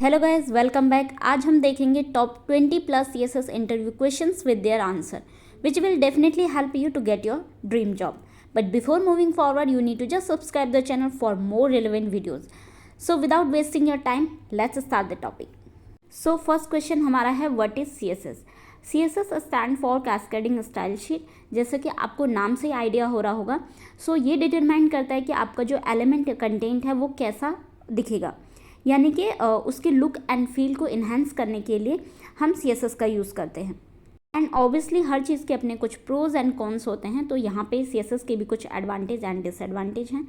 Hello guys, welcome back. आज हम देखेंगे top 20 plus CSS interview questions with their answer which will definitely help you to get your dream job. But before moving forward you need to just subscribe the channel for more relevant videos. So without wasting your time let's start the topic. So first question हमारा है what is CSS. CSS stand for cascading style sheet. जैसे कि आपको नाम से ही idea हो रहा होगा, सो ये डिटरमाइन करता है कि आपका जो एलिमेंट कंटेंट है वो कैसा दिखेगा, यानी कि उसके लुक एंड फील को इन्हेंस करने के लिए हम सीएसएस का यूज़ करते हैं। एंड ऑब्वियसली हर चीज़ के अपने कुछ प्रोज एंड कॉन्स होते हैं, तो यहाँ पे सीएसएस के भी कुछ एडवांटेज एंड डिसएडवांटेज हैं।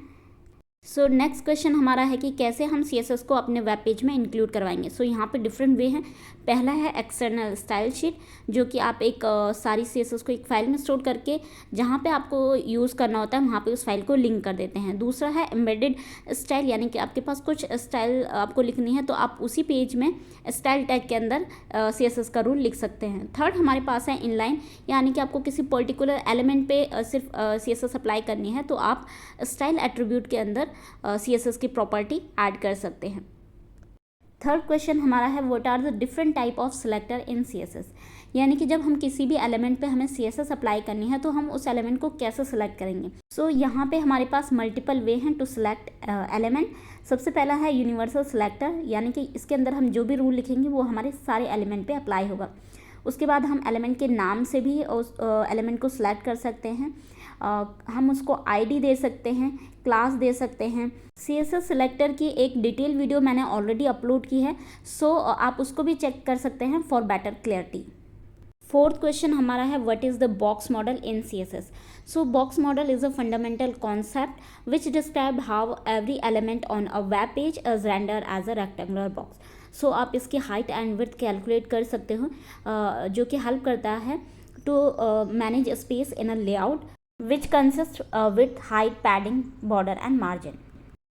सो नेक्स्ट क्वेश्चन हमारा है कि कैसे हम सीएसएस को अपने वेब पेज में इंक्लूड करवाएंगे। सो यहाँ पे डिफरेंट वे हैं। पहला है एक्सटर्नल स्टाइल शीट, जो कि आप एक सारी सीएसएस को एक फाइल में स्टोर करके जहाँ पे आपको यूज़ करना होता है वहाँ पे उस फाइल को लिंक कर देते हैं। दूसरा है एम्बेडेड स्टाइल, यानी कि आपके पास कुछ स्टाइल आपको लिखनी है तो आप उसी पेज में स्टाइल टैग के अंदर सीएसएस का रूल लिख सकते हैं। थर्ड हमारे पास है इनलाइन, यानी कि आपको किसी पर्टिकुलर एलिमेंट पे सिर्फ सीएसएस अप्लाई करनी है तो आप स्टाइल एट्रीब्यूट के अंदर सीएसएस की प्रॉपर्टी ऐड कर सकते हैं। थर्ड क्वेश्चन हमारा है what are the different type of selector in CSS, यानी कि जब हम किसी भी एलिमेंट पे हमें सीएसएस अप्लाई करनी है तो हम उस एलिमेंट को कैसे सिलेक्ट करेंगे। सो यहाँ पे हमारे पास मल्टीपल वे हैं टू सिलेक्ट एलिमेंट। सबसे पहला है यूनिवर्सल सिलेक्टर, यानी कि इसके अंदर हम जो भी रूल लिखेंगे वो हमारे सारे एलिमेंट पे अप्लाई होगा। उसके बाद हम एलिमेंट के नाम से भी उस एलिमेंट को सिलेक्ट कर सकते हैं। हम उसको आईडी दे सकते हैं, क्लास दे सकते हैं। सीएसएस सिलेक्टर की एक डिटेल वीडियो मैंने ऑलरेडी अपलोड की है, सो आप उसको भी चेक कर सकते हैं for better clarity. Fourth question हमारा है what is the box model in CSS. So box model is a fundamental concept which describe how every element on a web page is render as a rectangular box. So आप इसकी height and width calculate कर सकते हो, जो कि help करता है to manage space in a layout which consists with height, padding, border and margin.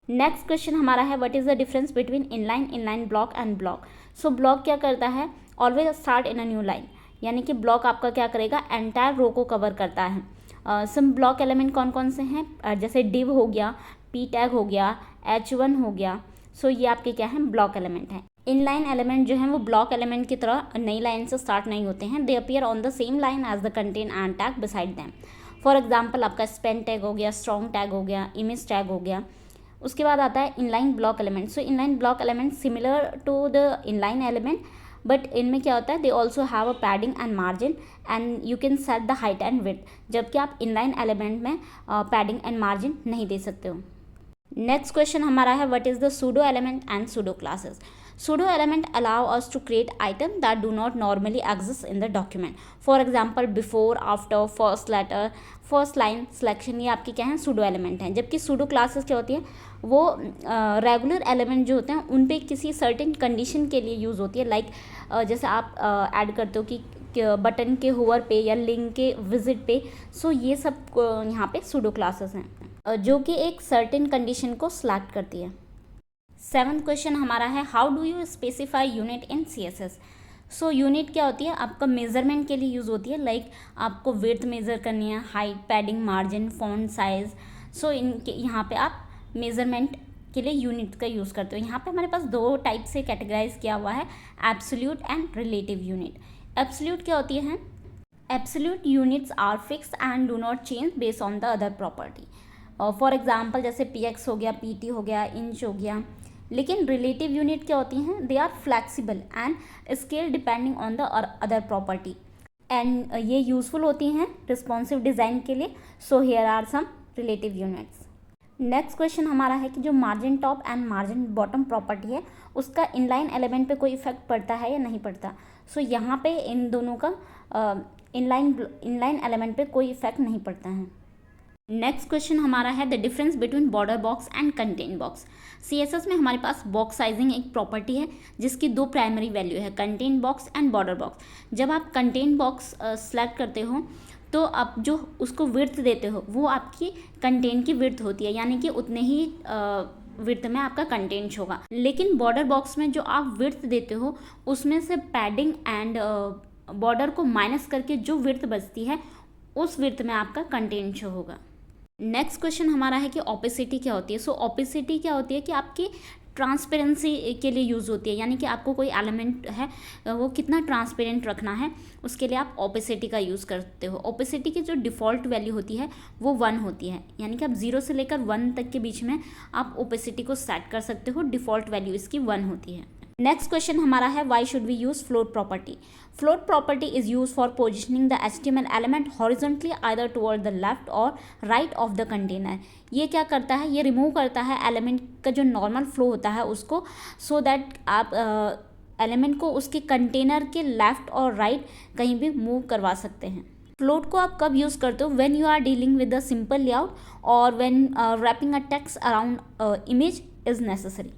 Next question हमारा है what is the difference between inline block and block. So block क्या करता है, always start in a new line, यानी कि block आपका क्या करेगा, एंटायर रो को कवर करता है। सम ब्लॉक एलिमेंट कौन कौन से हैं, जैसे डिव हो गया, पी टैग हो गया, H1 हो गया। सो ये आपके क्या हैं, ब्लॉक एलिमेंट हैं। इनलाइन एलिमेंट जो हैं वो ब्लॉक एलिमेंट की तरह नई लाइन से स्टार्ट नहीं होते हैं। They appear on the same line as the content and tag beside them. For example आपका स्पेन टैग हो गया, स्ट्रॉन्ग टैग हो गया, इमेज टैग हो गया। उसके बाद आता है inline block element. So inline block element similar to the inline element, but इनमें क्या होता है, they also have a padding and margin and you can set the height and width, जबकि आप इनलाइन एलिमेंट में पैडिंग एंड मार्जिन नहीं दे सकते हो। नेक्स्ट क्वेश्चन हमारा है what is the pseudo element and pseudo classes. Pseudo element allow us to create items that do not normally exist in the document. For example, before, after, first letter, first line selection, ये आपकी क्या है, pseudo element हैं। जबकि pseudo classes क्या होती है, वो रेगुलर एलिमेंट जो होते हैं उन पे किसी सर्टेन कंडीशन के लिए यूज़ होती है। लाइक जैसे आप ऐड करते हो कि बटन के होवर पे या लिंक के विजिट पे। सो ये सब यहाँ पे pseudo classes हैं जो कि एक सर्टेन कंडीशन को सिलेक्ट करती है। सेवन्थ क्वेश्चन हमारा है how do you specify unit in CSS. So unit क्या होती है, आपका मेजरमेंट के लिए यूज़ होती है। लाइक आपको विड्थ मेज़र करनी है, height, padding, margin, font size. So इनके यहाँ पे आप मेजरमेंट के लिए यूनिट का यूज़ करते हो। यहाँ पे हमारे पास दो टाइप से कैटेगराइज किया हुआ है, absolute and relative unit. Absolute क्या होती है, absolute units are fix and do not change based on the other property. For example जैसे px हो गया, pt हो गया, इंच हो गया। लेकिन रिलेटिव यूनिट क्या होती हैं, they are flexible and scale depending on the other property and ये यूजफुल होती हैं रिस्पॉन्सिव डिज़ाइन के लिए। So here are some relative units. Next question हमारा है कि जो margin top and margin bottom property है उसका इनलाइन एलिमेंट पे कोई इफेक्ट पड़ता है या नहीं पड़ता। सो यहाँ पे इन दोनों का इनलाइन एलिमेंट पे कोई इफेक्ट नहीं पड़ता है। नेक्स्ट क्वेश्चन हमारा है the difference between border box and content box. CSS में हमारे पास बॉक्स साइजिंग एक प्रॉपर्टी है जिसकी दो प्राइमरी वैल्यू है, content box and border box. जब आप कंटेंट बॉक्स सेलेक्ट करते हो तो आप जो उसको विड्थ देते हो वो आपकी कंटेंट की विड्थ होती है, यानी कि उतने ही विड्थ में आपका कंटेंट होगा। लेकिन बॉर्डर बॉक्स में जो आप विड्थ देते हो उसमें से पैडिंग एंड बॉर्डर को माइनस करके जो विड्थ बचती है उस विड्थ में आपका कंटेंट शो होगा। नेक्स्ट क्वेश्चन हमारा है कि ओपेसिटी क्या होती है। सो ओपेसिटी क्या होती है कि आपकी ट्रांसपेरेंसी के लिए यूज़ होती है, यानी कि आपको कोई एलिमेंट है वो कितना ट्रांसपेरेंट रखना है, उसके लिए आप ओपेसिटी का यूज़ करते हो। ओपेसिटी की जो डिफ़ॉल्ट वैल्यू होती है वो 1 होती है, यानी कि आप 0 से लेकर 1 तक के बीच में आप ओपेसिटी को सेट कर सकते हो। डिफ़ॉल्ट वैल्यू इसकी 1 होती है। नेक्स्ट क्वेश्चन हमारा है why should we use float property. Float property is use for positioning the HTML element horizontally either toward the left और राइट ऑफ द कंटेनर। ये क्या करता है, ये रिमूव करता है एलिमेंट का जो नॉर्मल फ्लो होता है उसको, सो दैट आप एलिमेंट को उसके कंटेनर के लेफ्ट और राइट कहीं भी मूव करवा सकते हैं। फ्लोट को आप कब यूज़ करते हो, when you are dealing with the simple layout और when wrapping a text around image is necessary.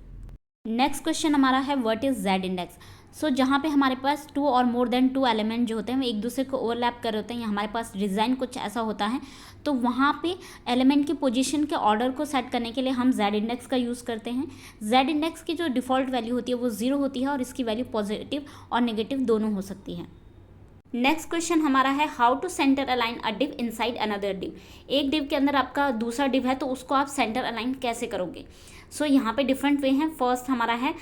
Next question हमारा है what is Z index. So जहाँ पे हमारे पास 2 और मोर देन 2 एलिमेंट जो होते हैं वो एक दूसरे को ओवरलैप कर रहे होते हैं, या हमारे पास डिज़ाइन कुछ ऐसा होता है, तो वहाँ पे एलिमेंट की पोजीशन के ऑर्डर को सेट करने के लिए हम जेड इंडेक्स का यूज़ करते हैं। जेड इंडेक्स की जो डिफ़ॉल्ट वैल्यू होती है वो 0 होती है और इसकी वैल्यू पॉजिटिव और नेगेटिव दोनों हो सकती है। नेक्स्ट क्वेश्चन हमारा है how to centre align a div inside another div. एक डिव के अंदर आपका दूसरा डिव है तो उसको आप सेंटर अलाइन कैसे करोगे। सो यहाँ पे डिफरेंट वे हैं। फर्स्ट हमारा है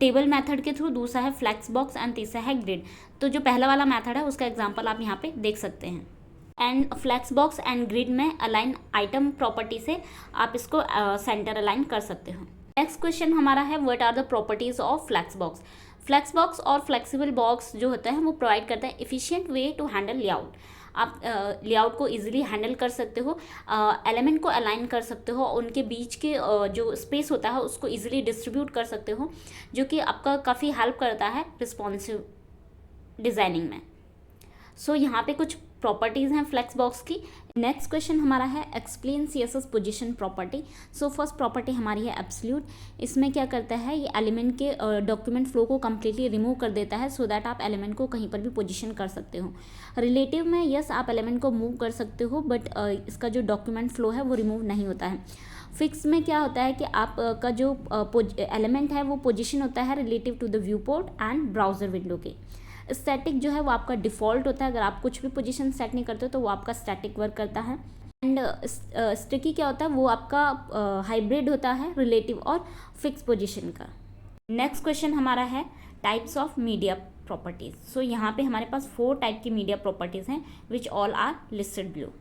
टेबल मेथड के थ्रू, दूसरा है फ्लेक्स बॉक्स एंड तीसरा है ग्रिड। तो जो पहला वाला मेथड है उसका एग्जांपल आप यहाँ पे देख सकते हैं। And flex box and grid में अलाइन आइटम प्रॉपर्टी से आप इसको सेंटर अलाइन कर सकते हो। नेक्स्ट क्वेश्चन हमारा है what are the properties of flex box. Flex box और फ्लेक्सिबल बॉक्स जो होता है वो प्रोवाइड करता है efficient way to handle layout. आप लेआउट को इजीली हैंडल कर सकते हो, एलिमेंट को अलाइन कर सकते हो, उनके बीच के जो स्पेस होता है उसको इजीली डिस्ट्रीब्यूट कर सकते हो, जो कि आपका काफ़ी हेल्प करता है रिस्पॉन्सिव डिज़ाइनिंग में। सो यहाँ पे कुछ प्रॉपर्टीज़ हैं फ्लेक्स बॉक्स की। नेक्स्ट क्वेश्चन हमारा है explain CSS position property. So first property हमारी है एब्सोल्यूट। इसमें क्या करता है, ये एलिमेंट के डॉक्यूमेंट फ्लो को कम्प्लीटली रिमूव कर देता है, सो दैट आप एलिमेंट को कहीं पर भी पोजीशन कर सकते हो। रिलेटिव में यस आप एलिमेंट को मूव कर सकते हो, बट इसका जो डॉक्यूमेंट फ्लो है वो रिमूव नहीं होता है। फिक्स में क्या होता है कि आप का जो एलिमेंट है वो पोजिशन होता है relative to the view port and browser window के। स्टैटिक जो है वो आपका डिफ़ॉल्ट होता है, अगर आप कुछ भी पोजीशन सेट नहीं करते हो तो वो आपका स्टैटिक वर्क करता है। एंड स्टिकी क्या होता है, वो आपका हाइब्रिड होता है रिलेटिव और फिक्स पोजीशन का। नेक्स्ट क्वेश्चन हमारा है types of media properties. So यहाँ पे हमारे पास 4 टाइप की मीडिया प्रॉपर्टीज हैं which all are listed below.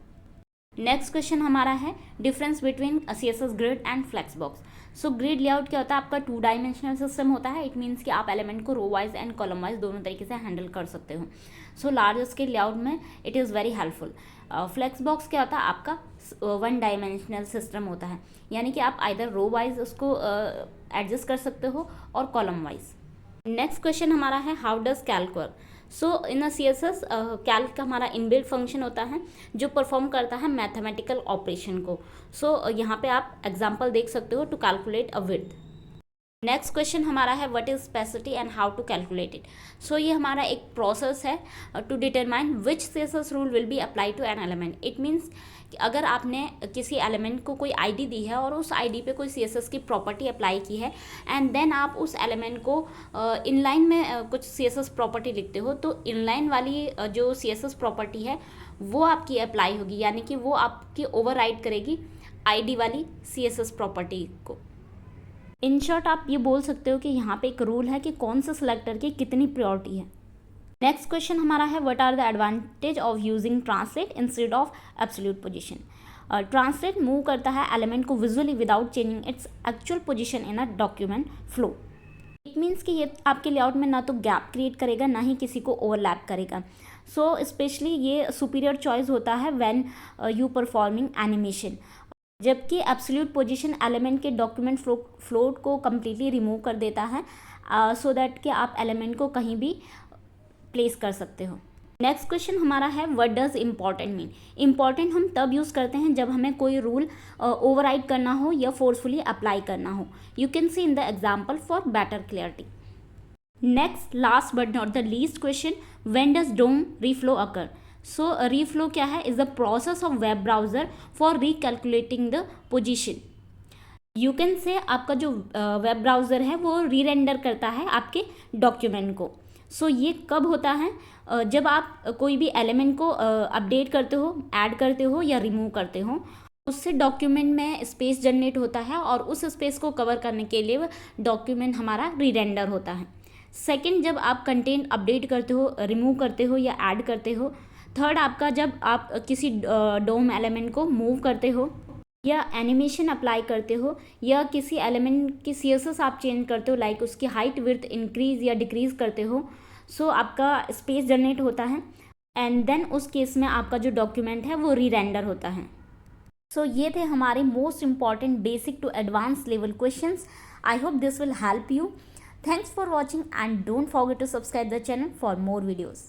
Next question हमारा है difference between CSS grid and flex box. So grid layout क्या होता है, आपका 2 डायमेंशनल सिस्टम होता है। इट मीन्स कि आप एलिमेंट को row wise and column wise दोनों तरीके से हैंडल कर सकते हो। सो लार्ज स्केल लेआउट में it is very helpful. Flex box क्या होता है, आपका 1 डायमेंशनल सिस्टम होता है, यानी कि आप आइदर रो वाइज उसको एडजस्ट कर सकते हो और कॉलम वाइज। नेक्स्ट क्वेश्चन हमारा है how does Calc work. So in CSS Calc का हमारा इनबिल्ट फंक्शन होता है जो परफॉर्म करता है मैथमेटिकल ऑपरेशन को। सो यहाँ पे आप एग्जांपल देख सकते हो to calculate a width. Next question हमारा है what is specificity and how to calculate it. So ये हमारा एक प्रोसेस है to determine which CSS rule will be apply to an element. It means कि अगर आपने किसी एलिमेंट को कोई ID दी है और उस ID पे कोई CSS की प्रॉपर्टी अप्लाई की है एंड देन आप उस एलिमेंट को इनलाइन में कुछ CSS प्रॉपर्टी लिखते हो, तो इनलाइन वाली जो CSS प्रॉपर्टी है वो आपकी अप्लाई होगी, यानी कि वो आपकी ओवरराइड करेगी ID वाली CSS प्रॉपर्टी को। इन शॉर्ट आप ये बोल सकते हो कि यहाँ पे एक रूल है कि कौन से सिलेक्टर की कितनी प्रायोरिटी है। नेक्स्ट क्वेश्चन हमारा है what are the advantage of using translate instead of absolute position. Translate move करता है एलिमेंट को visually without changing its actual position in a document flow. It means कि ये आपके लेआउट में ना तो गैप क्रिएट करेगा ना ही किसी को ओवरलैप करेगा। सो स्पेशली ये सुपीरियर चॉइस होता है व्हेन यू परफॉर्मिंग एनिमेशन, जबकि एब्सोल्यूट पोजीशन एलिमेंट के डॉक्यूमेंट फ्लोट को कम्प्लीटली रिमूव कर देता है, सो दैट कि आप एलिमेंट को कहीं भी प्लेस कर सकते हो। नेक्स्ट क्वेश्चन हमारा है what does important mean. Important हम तब यूज़ करते हैं जब हमें कोई रूल ओवरराइड करना हो या फोर्सफुली अप्लाई करना हो। You can see in the example for better clarity. Next last but not the least question when does DOM reflow occur. So reflow क्या है, is the process of web browser for recalculating the position. You can say आपका जो web browser है वो re-render करता है आपके document को। सो ये कब होता है, जब आप कोई भी एलिमेंट को अपडेट करते हो, ऐड करते हो या रिमूव करते हो। उससे डॉक्यूमेंट में स्पेस जनरेट होता है और उस स्पेस को कवर करने के लिए डॉक्यूमेंट हमारा रीरेंडर होता है। सेकंड, जब आप कंटेंट अपडेट करते हो, रिमूव करते हो या ऐड करते हो। थर्ड, आपका जब आप किसी डोम एलिमेंट को मूव करते हो या एनिमेशन अप्लाई करते हो या किसी एलिमेंट की सीएसएस आप चेंज करते हो, लाइक उसकी हाइट विड्थ इंक्रीज या डिक्रीज करते हो, सो आपका स्पेस जनरेट होता है एंड देन उस केस में आपका जो डॉक्यूमेंट है वो रीरेंडर होता है। सो ये थे हमारे most important basic to advance level questions. I hope this will help you. Thanks for watching and don't forget to subscribe the channel for more videos.